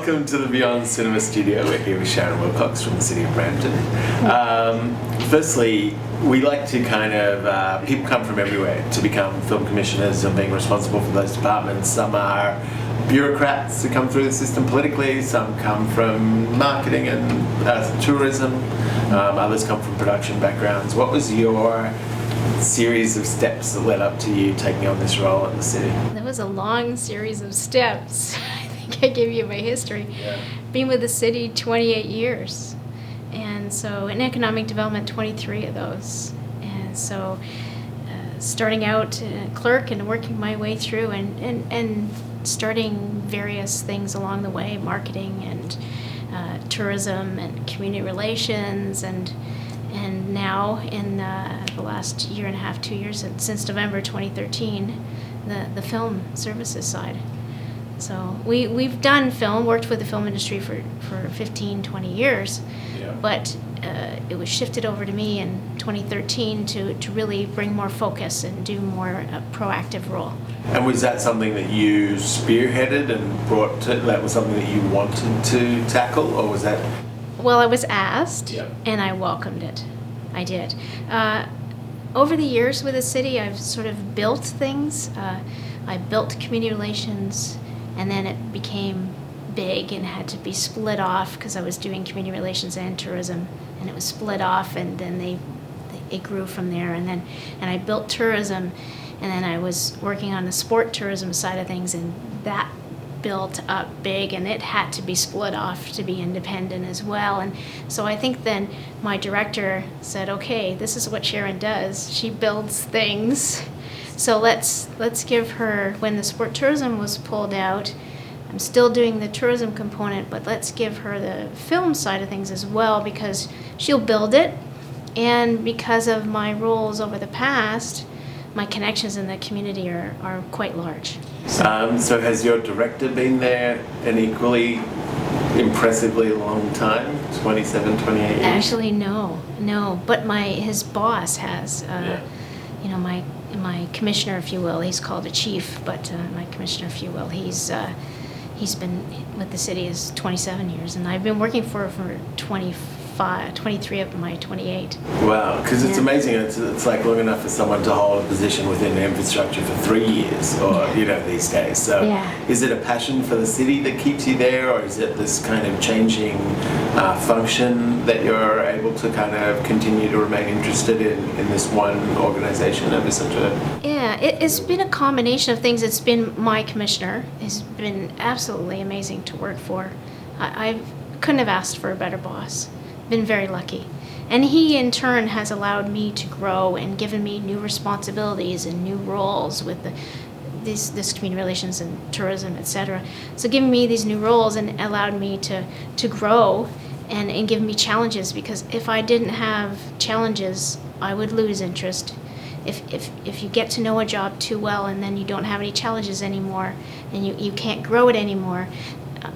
Welcome to the Beyond Cinema Studio. We're here with Sharon Wilcox from the city of Brampton. Firstly, we like to people come from everywhere to become film commissioners and being responsible for those departments. Some are bureaucrats who come through the system politically, some come from marketing and tourism, others come from production backgrounds. What was your series of steps that led up to you taking on this role in the city? That was a long series of steps. I think I gave you my history. Yeah. Been with the city 28 years. And so in economic development, 23 of those. And so starting out clerk and working my way through and starting various things along the way, marketing and tourism and community relations and now in the last year and a half, 2 years, since November 2013, the film services side. So we've done film, worked with the film industry for 15, 20 years, Yeah. but it was shifted over to me in 2013 to really bring more focus and do more proactive role. And was that something that you spearheaded and brought to, that was something that you wanted to tackle, or was that? Well, I was asked, Yeah. and I welcomed it. I did. Over the years with the city, I've sort of built things. I built community relations, and then it became big and had to be split off because I was doing community relations and tourism, and it was split off, and then it grew from there. And I built tourism, and then I was working on the sport tourism side of things, and that built up big, and it had to be split off to be independent as well. And so I think then my director said, okay, this is what Sharon does. She builds things. So let's give her, when the sport tourism was pulled out, I'm still doing the tourism component, but let's give her the film side of things as well, because she'll build it. And because of my roles over the past, my connections in the community are quite large. So has your director been there an equally impressively long time, 27, 28 years? Actually, no, but his boss has, you know, my commissioner, if you will. He's called a chief, but my commissioner, if you will, he's been with the city is 27 years, and I've been working for 23 of my 28. Wow, because it's Yeah. amazing. It's like long enough for someone to hold a position within the infrastructure for 3 years, or these days. So, Yeah. Is it a passion for the city that keeps you there, or is it this kind of changing function that you're able to kind of continue to remain interested in this one organisation over such a? Yeah, it's been a combination of things. It's been my commissioner. He's been absolutely amazing to work for. I couldn't have asked for a better boss. Been very lucky. And he in turn has allowed me to grow and given me new responsibilities and new roles with this community relations and tourism, etc. So giving me these new roles and allowed me to grow and give me challenges, because if I didn't have challenges, I would lose interest. If you get to know a job too well and then you don't have any challenges anymore and you can't grow it anymore,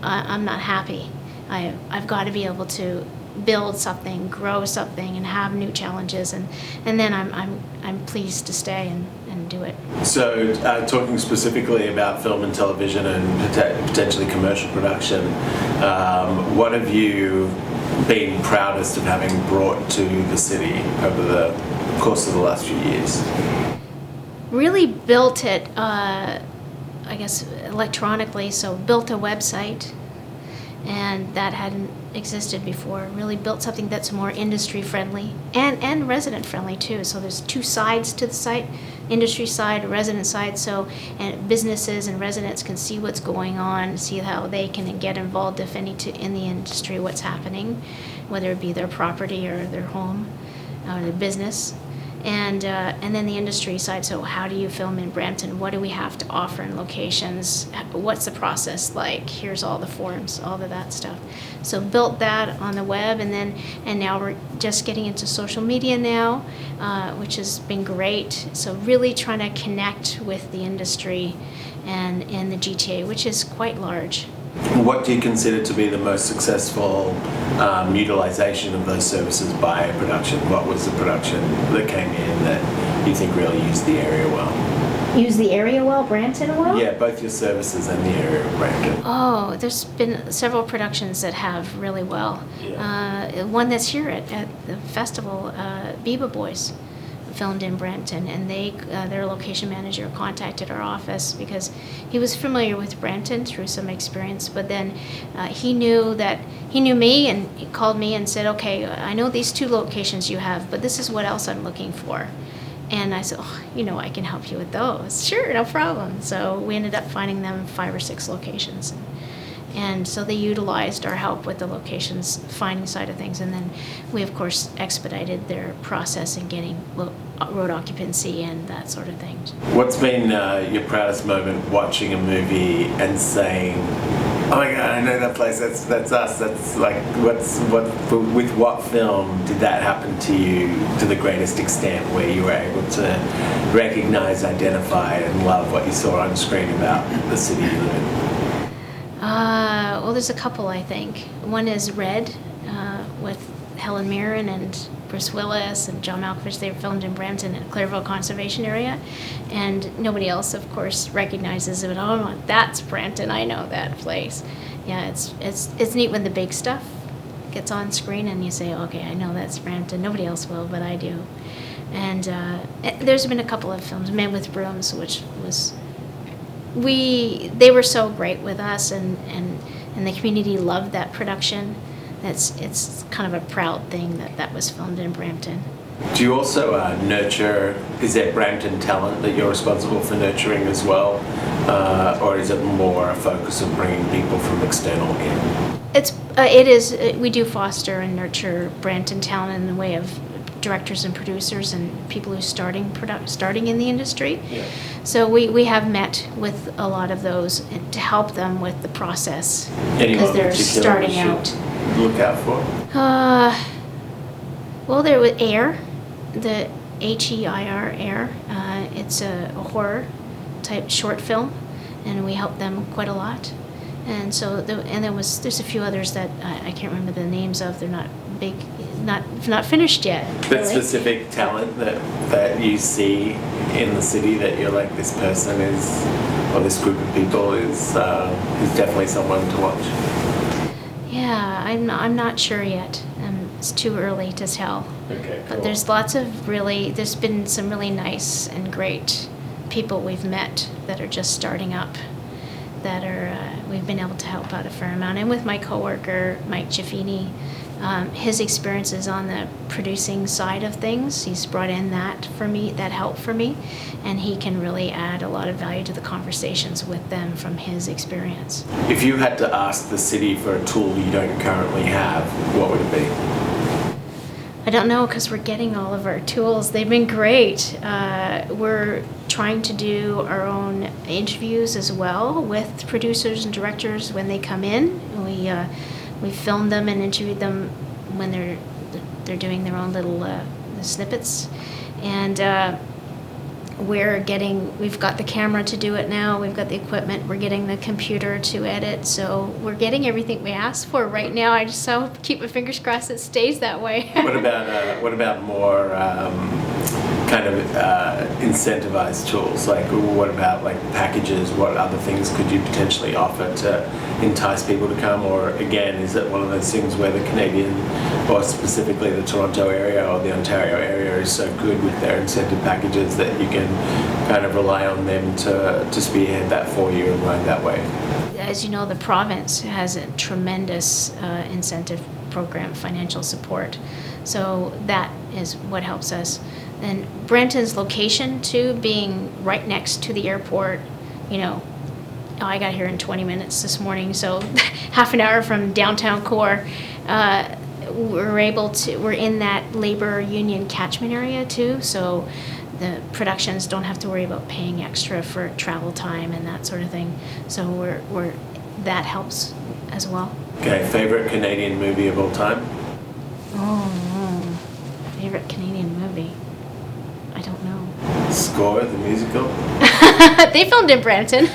I'm not happy. I've got to be able to build something, grow something, and have new challenges, and then I'm pleased to stay and do it. So, talking specifically about film and television and potentially commercial production, what have you been proudest of having brought to the city over the course of the last few years? Really built it, I guess, electronically. So built a website, and that hadn't existed before. Really built something that's more industry friendly and resident friendly too. So there's two sides to the site: industry side, resident side. So and businesses and residents can see what's going on, see how they can get involved, if any, in the industry, what's happening, whether it be their property or their home or their business. And then the industry side, so how do you film in Brampton? What do we have to offer in locations? What's the process like? Here's all the forms, all of that stuff. So built that on the web, and now we're just getting into social media now, which has been great. So really trying to connect with the industry and in the GTA, which is quite large. What do you consider to be the most successful utilization of those services by a production? What was the production that came in that you think really used the area well? use the area well, Brampton well? Yeah, both your services and the area of Brampton. Oh, there's been several productions that have really well. Yeah. One that's here at the festival, Biba Boys, filmed in Brampton, and their location manager contacted our office because he was familiar with Brampton through some experience, but then he knew me, and he called me and said, okay, I know these 2 locations you have, but this is what else I'm looking for. And I said, oh, I can help you with those. Sure, no problem. So we ended up finding them 5 or 6 locations. And so they utilized our help with the locations finding side of things. And then we, of course, expedited their process in getting road occupancy and that sort of thing. What's been your proudest moment watching a movie and saying, oh my God, I know that place, that's us, that's like, with what film did that happen to you to the greatest extent where you were able to recognize, identify, and love what you saw on screen about the city you live in? Well, there's a couple, I think. One is Red, with Helen Mirren and Bruce Willis and John Malkovich. They were filmed in Brampton at Clairville Conservation Area, and nobody else, of course, recognizes it. Oh, that's Brampton. I know that place. Yeah, it's neat when the big stuff gets on screen and you say, okay, I know that's Brampton. Nobody else will, but I do. And there's been a couple of films, Men with Brooms, which was they were so great with us, and the community loved that production. It's kind of a proud thing that was filmed in Brampton. Do you also nurture, is there Brampton talent that you're responsible for nurturing as well? Or is it more a focus of bringing people from external in? It is, we do foster and nurture Brampton talent in the way of directors and producers and people who are starting in the industry. Yeah. So we have met with a lot of those to help them with the process Anyone because they're particular starting we should out. Look out for? Well, there was Air, the HEIR Air. It's a horror type short film, and we helped them quite a lot. And so there's a few others that I can't remember the names of. They're not big, not finished yet. But really. specific talent that you see in the city that you're like, this person is, or this group of people is definitely someone to watch. Yeah, I'm not sure yet. It's too early to tell. Okay, But cool. there's been some really nice and great people we've met that are just starting up, that we've been able to help out a fair amount. And with my coworker, Mike Giaffini, his experiences on the producing side of things, he's brought in that help for me, and he can really add a lot of value to the conversations with them from his experience. If you had to ask the city for a tool you don't currently have, what would it be? I don't know, because we're getting all of our tools. They've been great. We're trying to do our own interviews as well with producers and directors when they come in. We filmed them and interviewed them when they're doing their own little snippets, and we've got the camera to do it now. We've got the equipment. We're getting the computer to edit. So we're getting everything we asked for right now. I just keep my fingers crossed it stays that way. What about more kind of incentivized tools? Like, what about like packages? What other things could you potentially offer to entice people to come? Or again, is it one of those things where the Canadian, or specifically the Toronto area or the Ontario area, is so good with their incentive packages that you can kind of rely on them to spearhead that for you and run that way? As you know, the province has a tremendous incentive program, financial support. So that is what helps us. And Brampton's location too, being right next to the airport, I got here in 20 minutes this morning, so half an hour from downtown core. We're in that labor union catchment area too, so the productions don't have to worry about paying extra for travel time and that sort of thing. So that helps as well. Okay, favorite Canadian movie of all time? Favorite Canadian movie? I don't know. Score, the musical? They filmed in Brampton.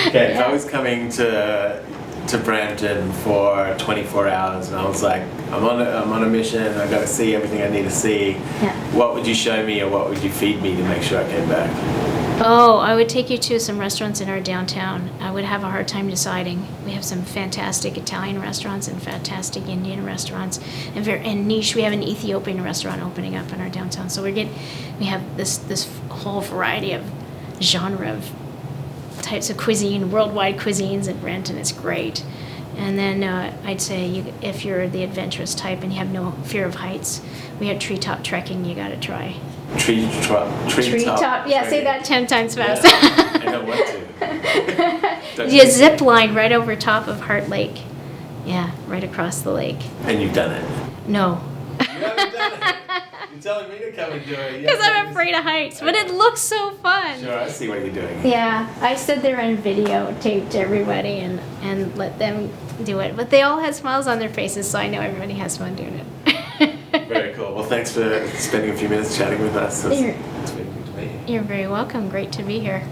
Okay, if I was coming to to Brampton for 24 hours, and I was like, I'm on a mission. I've got to see everything I need to see. Yeah. What would you show me, or what would you feed me to make sure I came back? Oh, I would take you to some restaurants in our downtown. I would have a hard time deciding. We have some fantastic Italian restaurants and fantastic Indian restaurants, and niche. We have an Ethiopian restaurant opening up in our downtown. So we have this whole variety of genre of types of cuisine, worldwide cuisines in Brampton. It's great. And then I'd say if you're the adventurous type and you have no fear of heights, we have treetop trekking you got to try. Treetop. Yeah, say that 10 times fast. Yeah, I know what to. You zip line right over top of Heart Lake. Yeah, right across the lake. And you've done it. No. You haven't done it. You're telling me to come and do it. Because I'm afraid of heights, but it looks so fun. Sure, I see what you're doing. Yeah, I stood there on video, taped everybody, and let them do it. But they all had smiles on their faces, so I know everybody has fun doing it. Very cool. Well, thanks for spending a few minutes chatting with us. It's been good to meet you. You're very welcome. Great to be here.